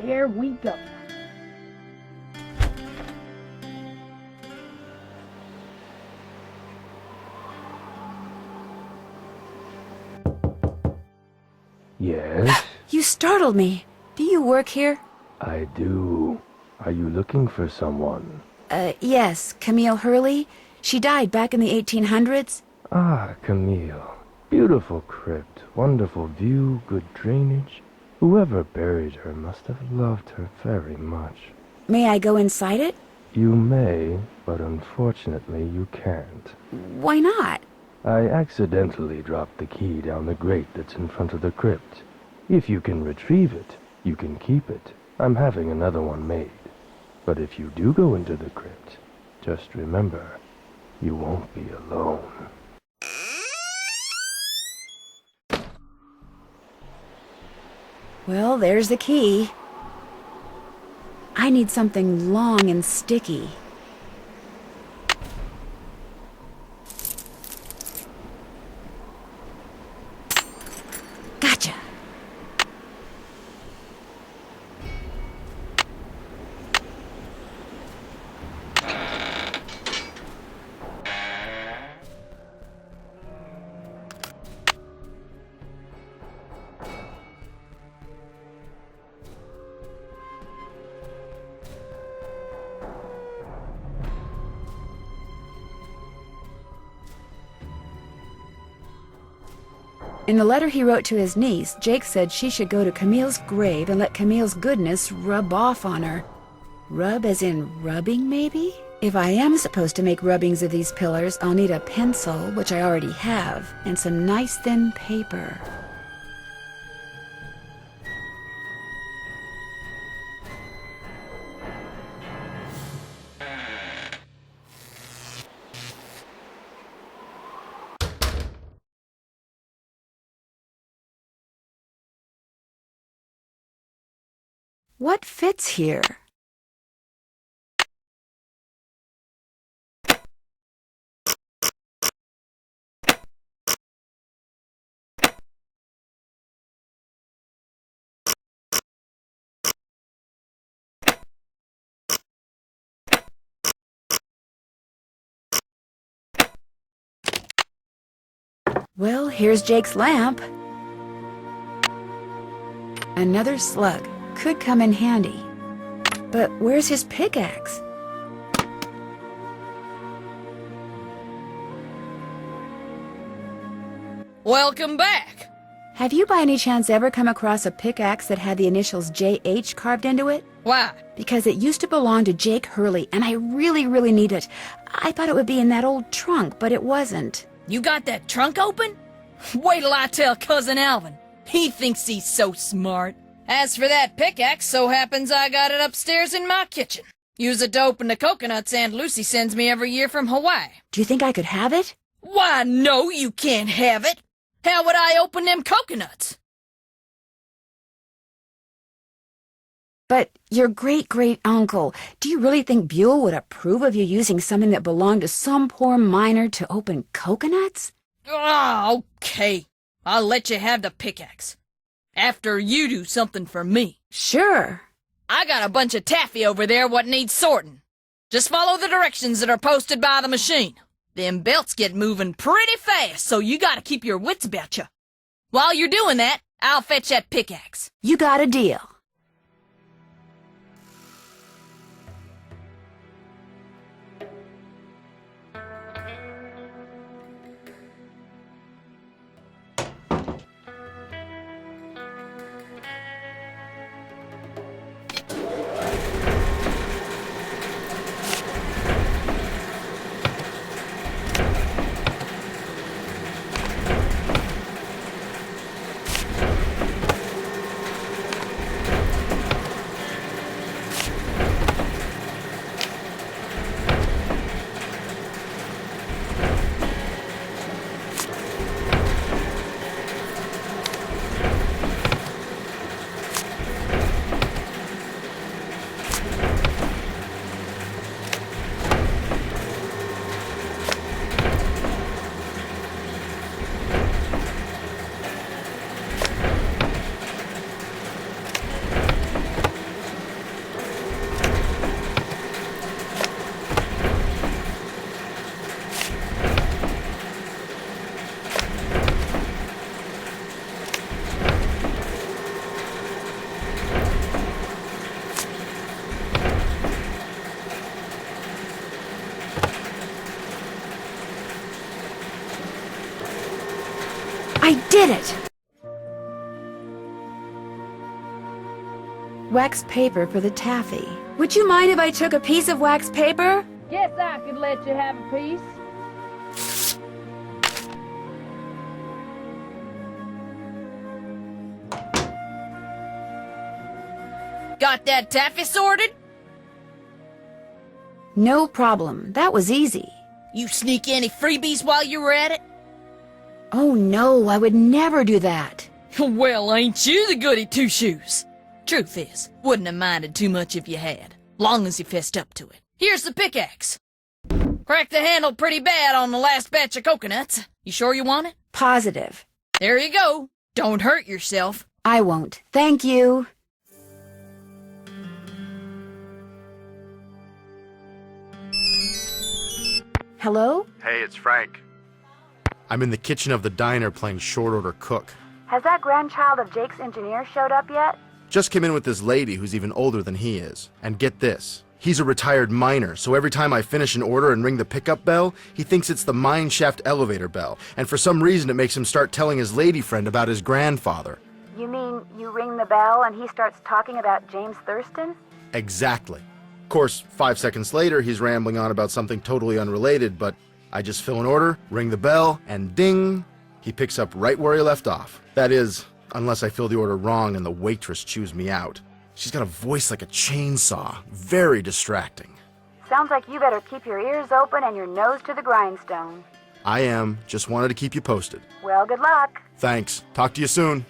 there we go. Yes? You startled me. Do you work here? I do. Are you looking for someone? Yes, Camille Hurley. She died back in the 1800s. Ah, Camille. Beautiful crypt, wonderful view, good drainage. Whoever buried her must have loved her very much. May I go inside it? You may, but unfortunately you can't. Why not? I accidentally dropped the key down the grate that's in front of the crypt. If you can retrieve it, you can keep it. I'm having another one made. But if you do go into the crypt, just remember, you won't be alone. Well, there's the key. I need something long and sticky. Gotcha. In the letter he wrote to his niece, Jake said she should go to Camille's grave and let Camille's goodness rub off on her. Rub as in rubbing, maybe? If I am supposed to make rubbings of these pillars, I'll need a pencil, which I already have, and some nice thin paper. What fits here? Well, here's Jake's lamp. Another slug. Could come in handy. But where's his pickaxe? Welcome back! Have you by any chance ever come across a pickaxe that had the initials J.H. carved into it? Why? Because it used to belong to Jake Hurley, and I really, really need it. I thought it would be in that old trunk, but it wasn't. You got that trunk open? Wait till I tell Cousin Alvin. He thinks he's so smart. As for that pickaxe, so happens I got it upstairs in my kitchen. Use it to open the coconuts Aunt Lucy sends me every year from Hawaii. Do you think I could have it? Why, no, you can't have it. How would I open them coconuts? But your great-great-uncle, do you really think Buell would approve of you using something that belonged to some poor miner to open coconuts? Oh, okay. I'll let you have the pickaxe. After you do something for me. Sure. I got a bunch of taffy over there what needs sorting. Just follow the directions that are posted by the machine. Them belts get moving pretty fast, so you gotta keep your wits about you. While you're doing that, I'll fetch that pickaxe. You got a deal. did it! Wax paper for the taffy. Would you mind if I took a piece of wax paper? Guess I could let you have a piece. Got that taffy sorted? No problem. That was easy. You sneak any freebies while you were at it? Oh no, I would never do that. Well, ain't you the goody two-shoes? Truth is, wouldn't have minded too much if you had, long as you fessed up to it. Here's the pickaxe. Cracked the handle pretty bad on the last batch of coconuts. You sure you want it? Positive. There you go. Don't hurt yourself. I won't. Thank you. Hello? Hey, it's Frank. I'm in the kitchen of the diner playing short order cook. Has that grandchild of Jake's engineer showed up yet? Just came in with this lady who's even older than he is. And get this, he's a retired miner, so every time I finish an order and ring the pickup bell, he thinks it's the mine shaft elevator bell. And for some reason it makes him start telling his lady friend about his grandfather. You mean you ring the bell and he starts talking about James Thurston? Exactly. Of course, 5 seconds later, he's rambling on about something totally unrelated, but I just fill an order, ring the bell, and ding, he picks up right where he left off. That is, unless I fill the order wrong and the waitress chews me out. She's got a voice like a chainsaw. Very distracting. Sounds like you better keep your ears open and your nose to the grindstone. I am. Just wanted to keep you posted. Well, good luck. Thanks. Talk to you soon.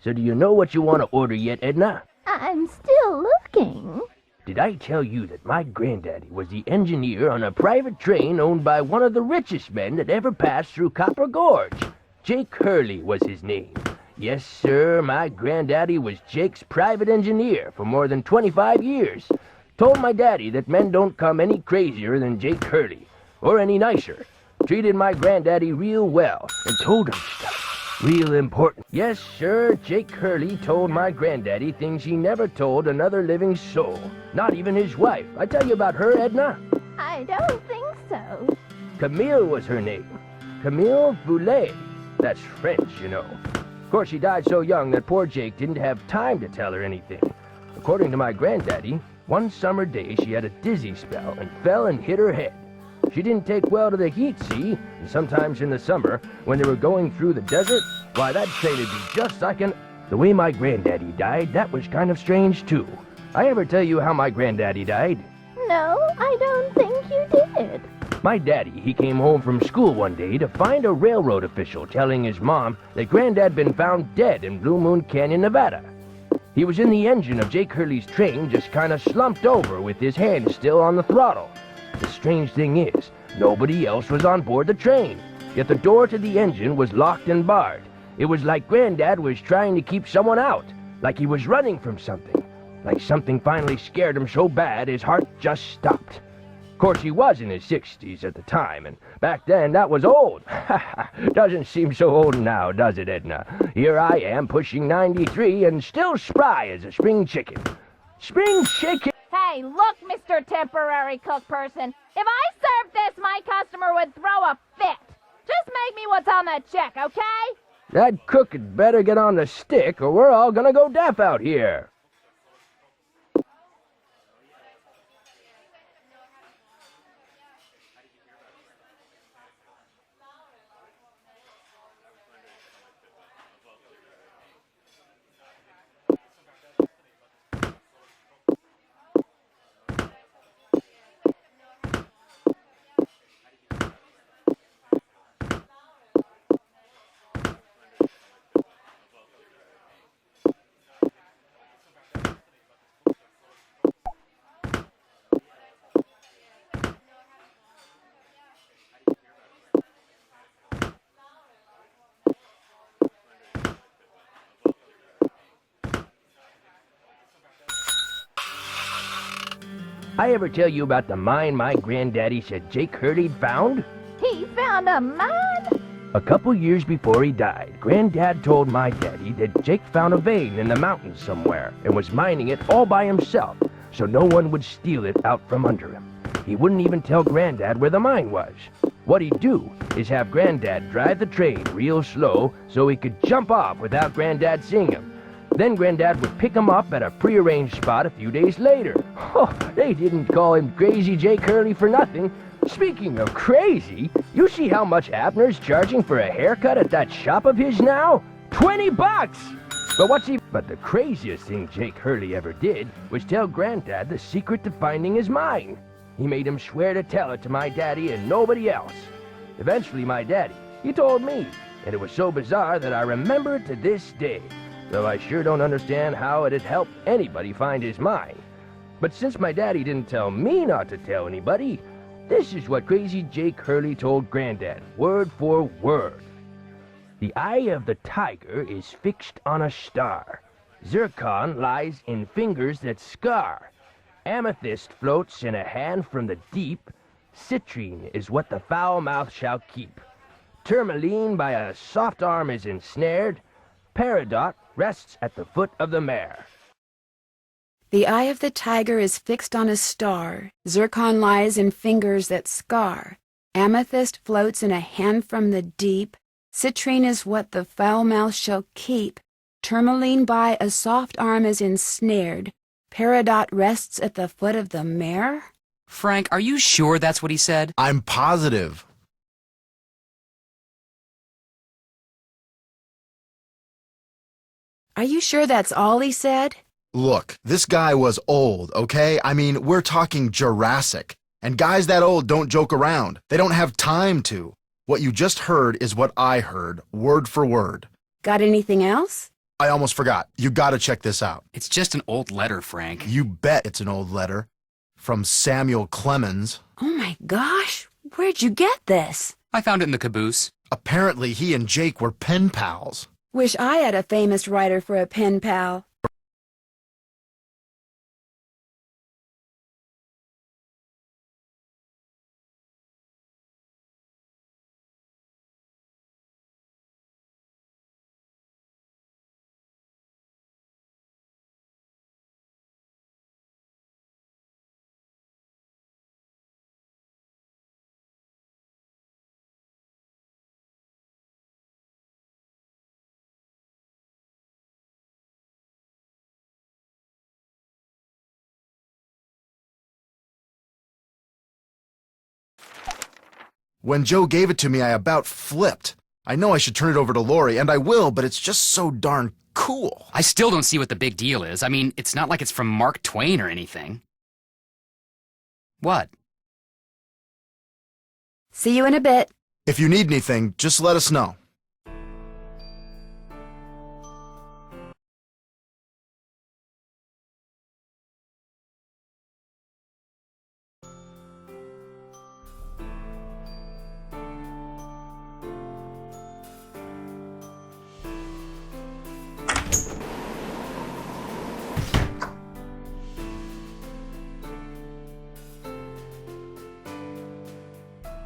So do you know what you want to order yet, Edna? I'm still looking. Did I tell you that my granddaddy was the engineer on a private train owned by one of the richest men that ever passed through Copper Gorge? Jake Hurley was his name. Yes, sir, my granddaddy was Jake's private engineer for more than 25 years. Told my daddy that men don't come any crazier than Jake Hurley, or any nicer. Treated my granddaddy real well, and told him stuff. Real important. Yes, sir, Jake Hurley told my granddaddy things he never told another living soul. Not even his wife. I tell you about her, Edna? I don't think so. Camille was her name. Camille Boulet. That's French, you know. Of course, she died so young that poor Jake didn't have time to tell her anything. According to my granddaddy, one summer day she had a dizzy spell and fell and hit her head. She didn't take well to the heat, see? And sometimes in the summer, when they were going through the desert, why, that train'd be just like an... The way my granddaddy died, that was kind of strange, too. I ever tell you how my granddaddy died? No, I don't think you did. My daddy, he came home from school one day to find a railroad official telling his mom that Granddad been found dead in Blue Moon Canyon, Nevada. He was in the engine of Jake Hurley's train, just kind of slumped over with his hand still on the throttle. The strange thing is, nobody else was on board the train, yet the door to the engine was locked and barred. It was like Granddad was trying to keep someone out, like he was running from something, like something finally scared him so bad his heart just stopped. Of course, he was in his 60s at the time, and back then that was old. Doesn't seem so old now, does it, Edna? Here I am, pushing 93, and still spry as a spring chicken. Spring chicken! Hey, look, Mr. Temporary Cook Person. If I served this, my customer would throw a fit. Just make me what's on that check, okay? That cook had better get on the stick, or we're all gonna go deaf out here. I ever tell you about the mine my granddaddy said Jake Hurley'd found? He found a mine? A couple years before he died, Granddad told my daddy that Jake found a vein in the mountains somewhere and was mining it all by himself, so no one would steal it out from under him. He wouldn't even tell Granddad where the mine was. What he'd do is have Granddad drive the train real slow so he could jump off without Granddad seeing him. Then Granddad would pick him up at a prearranged spot a few days later. Oh, they didn't call him Crazy Jake Hurley for nothing. Speaking of crazy, you see how much Abner's charging for a haircut at that shop of his now? $20! But the craziest thing Jake Hurley ever did was tell Granddad the secret to finding his mine. He made him swear to tell it to my daddy and nobody else. Eventually my daddy, he told me, and it was so bizarre that I remember it to this day, though I sure don't understand how it'd help anybody find his mine. But since my daddy didn't tell me not to tell anybody, this is what Crazy Jake Hurley told Granddad, word for word. The eye of the tiger is fixed on a star. Zircon lies in fingers that scar. Amethyst floats in a hand from the deep. Citrine is what the foul mouth shall keep. Tourmaline by a soft arm is ensnared. Peridot rests at the foot of the mare. The eye of the tiger is fixed on a star. Zircon lies in fingers that scar. Amethyst floats in a hand from the deep. Citrine is what the foul mouth shall keep. Tourmaline by a soft arm is ensnared. Peridot rests at the foot of the mare? Frank, are you sure that's what he said? I'm positive. Are you sure that's all he said? Look, this guy was old, okay? I mean, we're talking Jurassic. And guys that old don't joke around. They don't have time to. What you just heard is what I heard, word for word. Got anything else? I almost forgot. You gotta check this out. It's just an old letter, Frank. You bet it's an old letter. From Samuel Clemens. Oh my gosh, where'd you get this? I found it in the caboose. Apparently he and Jake were pen pals. Wish I had a famous writer for a pen pal. When Joe gave it to me, I about flipped. I know I should turn it over to Lori, and I will, but it's just so darn cool. I still don't see what the big deal is. I mean, it's not like it's from Mark Twain or anything. What? See you in a bit. If you need anything, just let us know.